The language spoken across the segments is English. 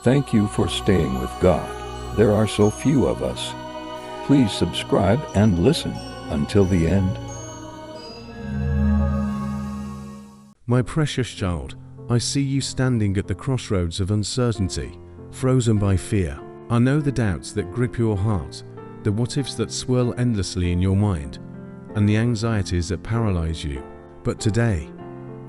Thank you for staying with God. There are so few of us. Please subscribe and listen until the end. My precious child, I see you standing at the crossroads of uncertainty, frozen by fear. I know the doubts that grip your heart, the what-ifs that swirl endlessly in your mind, and the anxieties that paralyze you. But today,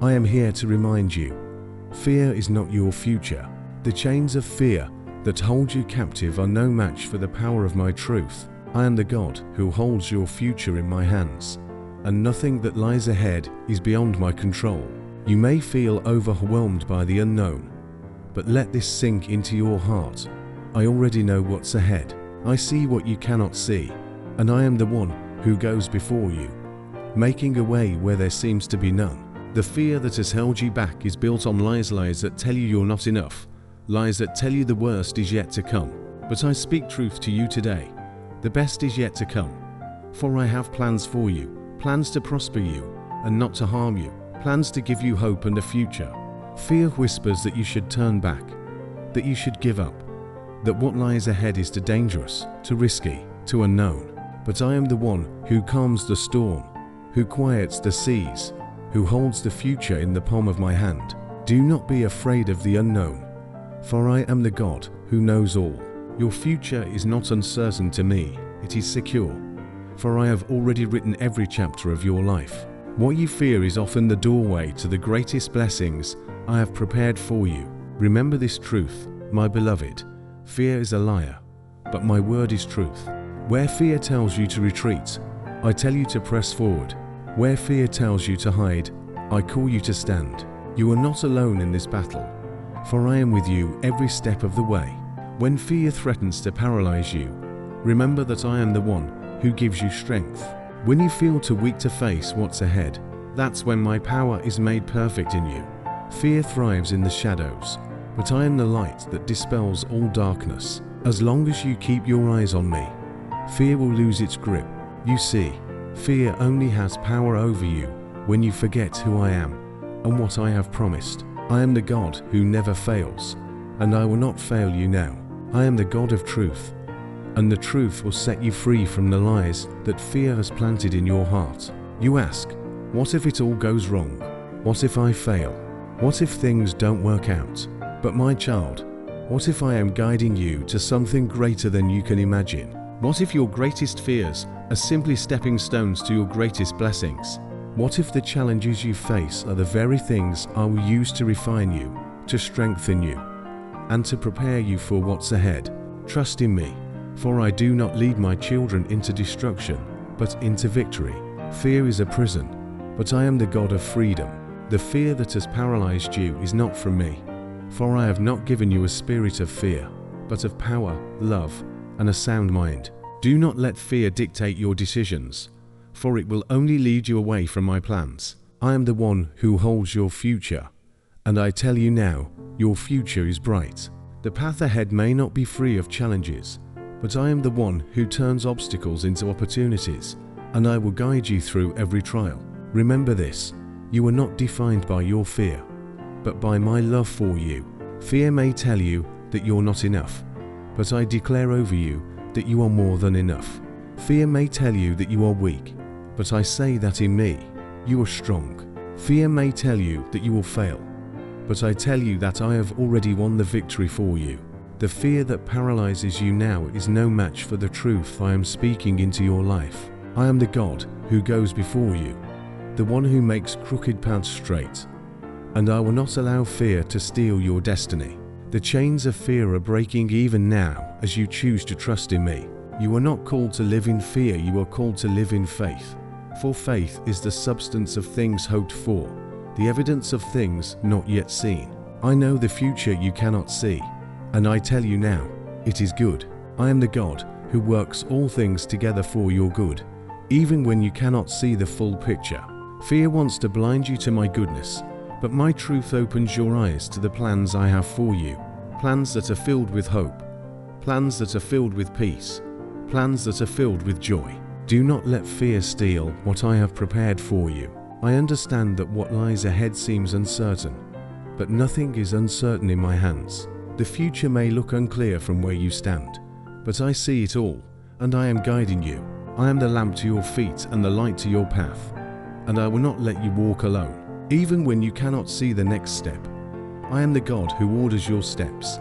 I am here to remind you, fear is not your future. The chains of fear that hold you captive are no match for the power of my truth. I am the God who holds your future in my hands, and nothing that lies ahead is beyond my control. You may feel overwhelmed by the unknown, but let this sink into your heart. I already know what's ahead. I see what you cannot see, and I am the one who goes before you, making a way where there seems to be none. The fear that has held you back is built on lies that tell you you're not enough, lies that tell you the worst is yet to come. But I speak truth to you today. The best is yet to come. For I have plans for you, plans to prosper you and not to harm you, plans to give you hope and a future. Fear whispers that you should turn back, that you should give up, that what lies ahead is too dangerous, too risky, too unknown. But I am the one who calms the storm, who quiets the seas, who holds the future in the palm of my hand. Do not be afraid of the unknown, for I am the God who knows all. Your future is not uncertain to me, it is secure, for I have already written every chapter of your life. What you fear is often the doorway to the greatest blessings I have prepared for you. Remember this truth, my beloved. Fear is a liar, but my word is truth. Where fear tells you to retreat, I tell you to press forward. Where fear tells you to hide, I call you to stand. You are not alone in this battle, for I am with you every step of the way. When fear threatens to paralyze you, remember that I am the one who gives you strength. When you feel too weak to face what's ahead, that's when my power is made perfect in you. Fear thrives in the shadows, but I am the light that dispels all darkness. As long as you keep your eyes on me, fear will lose its grip. You see, fear only has power over you when you forget who I am and what I have promised. I am the God who never fails, and I will not fail you now. I am the God of truth, and the truth will set you free from the lies that fear has planted in your heart. You ask, what if it all goes wrong? What if I fail? What if things don't work out? But my child, what if I am guiding you to something greater than you can imagine? What if your greatest fears are simply stepping stones to your greatest blessings? What if the challenges you face are the very things I will use to refine you, to strengthen you, and to prepare you for what's ahead? Trust in me, for I do not lead my children into destruction, but into victory. Fear is a prison, but I am the God of freedom. The fear that has paralyzed you is not from me, for I have not given you a spirit of fear, but of power, love, and a sound mind. Do not let fear dictate your decisions, for it will only lead you away from my plans. I am the one who holds your future, and I tell you now, your future is bright. The path ahead may not be free of challenges, but I am the one who turns obstacles into opportunities, and I will guide you through every trial. Remember this, you are not defined by your fear, but by my love for you. Fear may tell you that you're not enough, but I declare over you that you are more than enough. Fear may tell you that you are weak, but I say that in me, you are strong. Fear may tell you that you will fail, but I tell you that I have already won the victory for you. The fear that paralyzes you now is no match for the truth I am speaking into your life. I am the God who goes before you, the one who makes crooked paths straight, and I will not allow fear to steal your destiny. The chains of fear are breaking even now as you choose to trust in me. You are not called to live in fear, you are called to live in faith. For faith is the substance of things hoped for, the evidence of things not yet seen. I know the future you cannot see, and I tell you now, it is good. I am the God who works all things together for your good, even when you cannot see the full picture. Fear wants to blind you to my goodness, but my truth opens your eyes to the plans I have for you. Plans that are filled with hope, plans that are filled with peace, plans that are filled with joy. Do not let fear steal what I have prepared for you. I understand that what lies ahead seems uncertain, but nothing is uncertain in my hands. The future may look unclear from where you stand, but I see it all, and I am guiding you. I am the lamp to your feet and the light to your path, and I will not let you walk alone, even when you cannot see the next step. I am the God who orders your steps,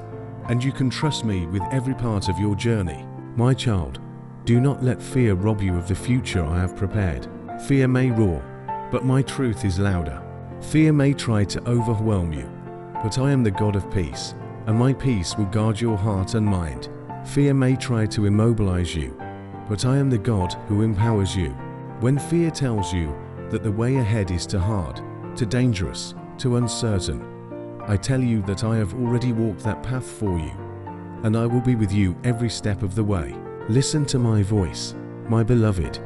and you can trust me with every part of your journey. My child, do not let fear rob you of the future I have prepared. Fear may roar, but my truth is louder. Fear may try to overwhelm you, but I am the God of peace, and my peace will guard your heart and mind. Fear may try to immobilize you, but I am the God who empowers you. When fear tells you that the way ahead is too hard, too dangerous, too uncertain, I tell you that I have already walked that path for you, and I will be with you every step of the way. Listen to my voice, my beloved.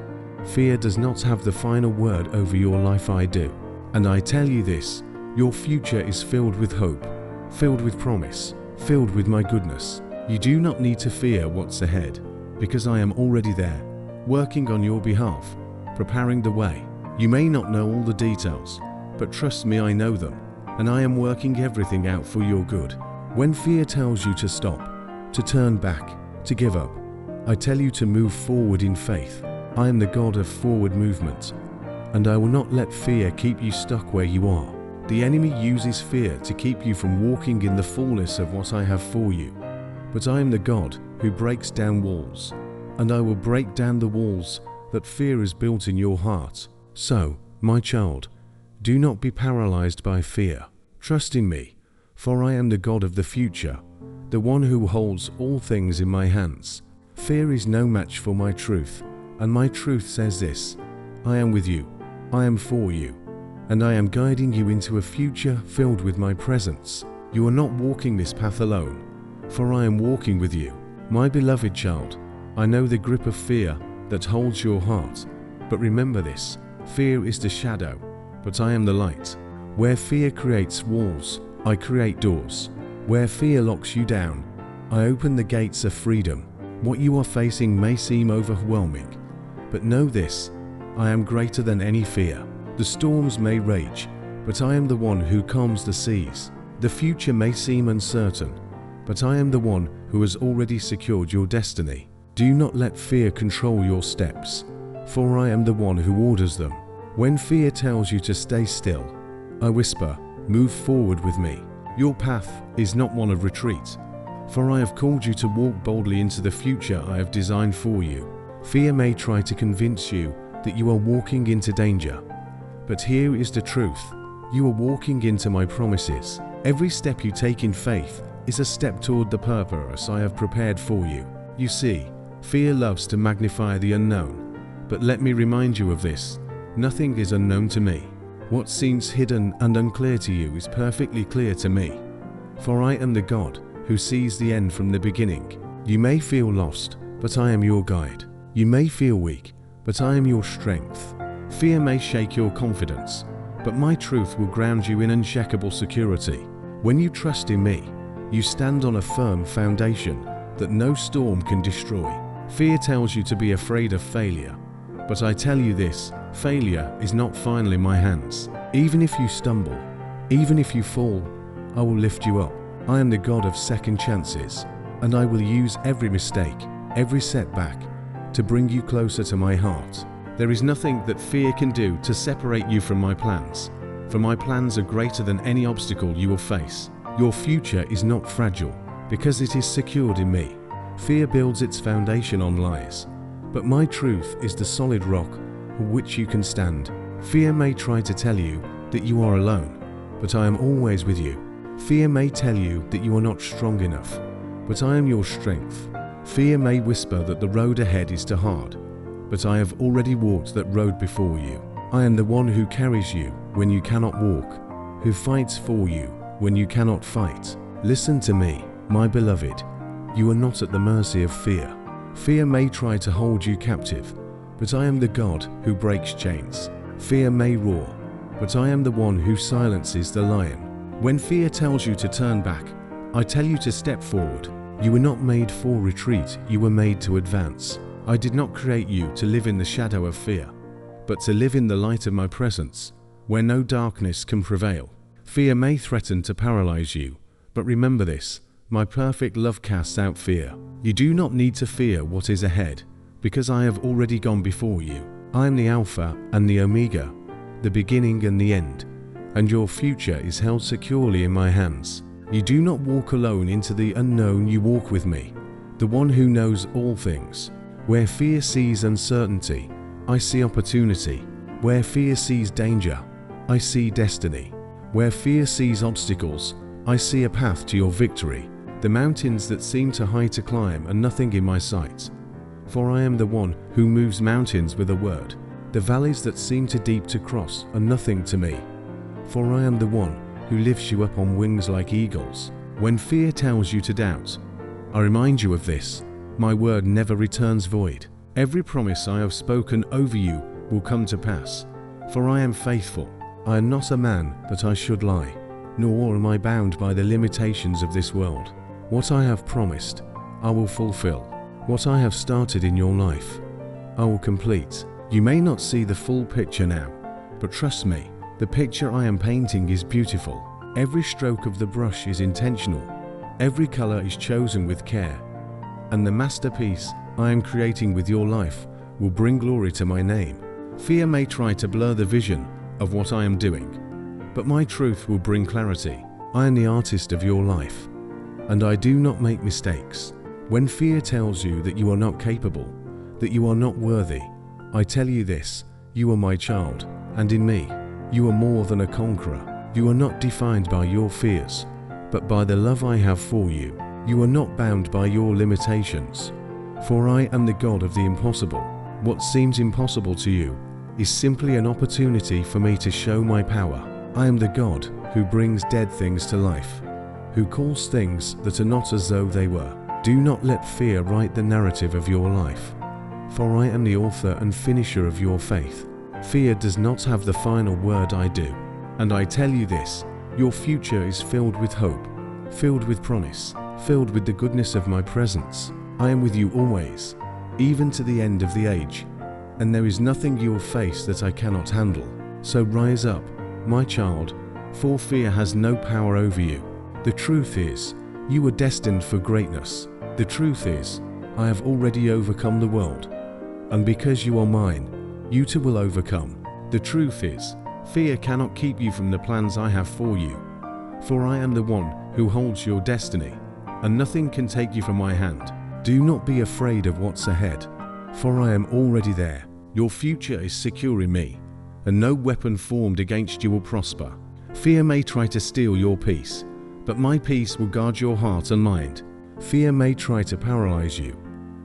Fear does not have the final word over your life, I do. And I tell you this, your future is filled with hope, filled with promise, filled with my goodness. You do not need to fear what's ahead, because I am already there, working on your behalf, preparing the way. You may not know all the details, but trust me, I know them, and I am working everything out for your good. When fear tells you to stop, to turn back, to give up, I tell you to move forward in faith. I am the God of forward movement, and I will not let fear keep you stuck where you are. The enemy uses fear to keep you from walking in the fullness of what I have for you. But I am the God who breaks down walls, and I will break down the walls that fear has built in your heart. So, my child, do not be paralyzed by fear. Trust in me, for I am the God of the future, the one who holds all things in my hands. Fear is no match for my truth, and my truth says this: I am with you, I am for you, and I am guiding you into a future filled with my presence. You are not walking this path alone, for I am walking with you. My beloved child, I know the grip of fear that holds your heart, but remember this: fear is the shadow, but I am the light. Where fear creates walls, I create doors. Where fear locks you down, I open the gates of freedom. What you are facing may seem overwhelming, but know this: I am greater than any fear. The storms may rage, but I am the one who calms the seas. The future may seem uncertain, but I am the one who has already secured your destiny. Do not let fear control your steps, for I am the one who orders them. When fear tells you to stay still, I whisper, move forward with me. Your path is not one of retreat, for I have called you to walk boldly into the future I have designed for you. Fear may try to convince you that you are walking into danger, but here is the truth: you are walking into my promises. Every step you take in faith is a step toward the purpose I have prepared for you. You see, fear loves to magnify the unknown, but let me remind you of this: nothing is unknown to me. What seems hidden and unclear to you is perfectly clear to me, for I am the God who sees the end from the beginning. You may feel lost, but I am your guide. You may feel weak, but I am your strength. Fear may shake your confidence, but my truth will ground you in unshakable security. When you trust in me, you stand on a firm foundation that no storm can destroy. Fear tells you to be afraid of failure, but I tell you this: failure is not final in my hands. Even if you stumble, even if you fall, I will lift you up. I am the God of second chances, and I will use every mistake, every setback, to bring you closer to my heart. There is nothing that fear can do to separate you from my plans, for my plans are greater than any obstacle you will face. Your future is not fragile, because it is secured in me. Fear builds its foundation on lies, but my truth is the solid rock on which you can stand. Fear may try to tell you that you are alone, but I am always with you. Fear may tell you that you are not strong enough, but I am your strength. Fear may whisper that the road ahead is too hard, but I have already walked that road before you. I am the one who carries you when you cannot walk, who fights for you when you cannot fight. Listen to me, my beloved. You are not at the mercy of fear. Fear may try to hold you captive, but I am the God who breaks chains. Fear may roar, but I am the one who silences the lion. When fear tells you to turn back, I tell you to step forward. You were not made for retreat, you were made to advance. I did not create you to live in the shadow of fear, but to live in the light of my presence, where no darkness can prevail. Fear may threaten to paralyze you, but remember this: My perfect love casts out fear. You do not need to fear what is ahead, because I have already gone before you. I am the Alpha and the Omega, the beginning and the end, and your future is held securely in my hands. You do not walk alone into the unknown, you walk with me, the one who knows all things. Where fear sees uncertainty, I see opportunity. Where fear sees danger, I see destiny. Where fear sees obstacles, I see a path to your victory. The mountains that seem too high to climb are nothing in my sight, for I am the one who moves mountains with a word. The valleys that seem too deep to cross are nothing to me, for I am the one who lifts you up on wings like eagles. When fear tells you to doubt, I remind you of this: my word never returns void. Every promise I have spoken over you will come to pass, for I am faithful. I am not a man that I should lie, nor am I bound by the limitations of this world. What I have promised, I will fulfill. What I have started in your life, I will complete. You may not see the full picture now, but trust me, the picture I am painting is beautiful. Every stroke of the brush is intentional. Every color is chosen with care. And the masterpiece I am creating with your life will bring glory to my name. Fear may try to blur the vision of what I am doing, but my truth will bring clarity. I am the artist of your life, and I do not make mistakes. When fear tells you that you are not capable, that you are not worthy, I tell you this: you are my child, and in me, you are more than a conqueror. You are not defined by your fears, but by the love I have for you. You are not bound by your limitations, for I am the God of the impossible. What seems impossible to you is simply an opportunity for me to show my power. I am the God who brings dead things to life, who calls things that are not as though they were. Do not let fear write the narrative of your life, for I am the author and finisher of your faith. Fear does not have the final word, I do. And I tell you this: your future is filled with hope, filled with promise, filled with the goodness of my presence. I am with you always, even to the end of the age, and there is nothing you will face that I cannot handle. So rise up, my child, for fear has no power over you. The truth is, you are destined for greatness. The truth is, I have already overcome the world, and because you are mine, you too will overcome. The truth is, fear cannot keep you from the plans I have for you, for I am the one who holds your destiny, and nothing can take you from my hand. Do not be afraid of what's ahead, for I am already there. Your future is secure in me, and no weapon formed against you will prosper. Fear may try to steal your peace, but my peace will guard your heart and mind. Fear may try to paralyze you,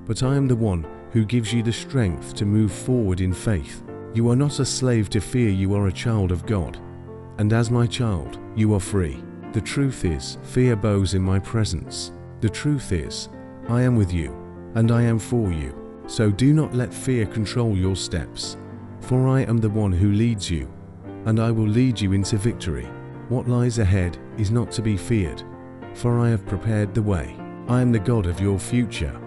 but I am the one who gives you the strength to move forward in faith. You are not a slave to fear, you are a child of God, and as my child, you are free. The truth is, fear bows in my presence. The truth is, I am with you, and I am for you. So do not let fear control your steps, for I am the one who leads you, and I will lead you into victory. What lies ahead is not to be feared, for I have prepared the way. I am the God of your future,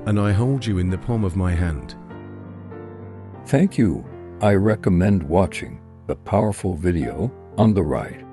and I hold you in the palm of my hand. Thank you. I recommend watching the powerful video on the right.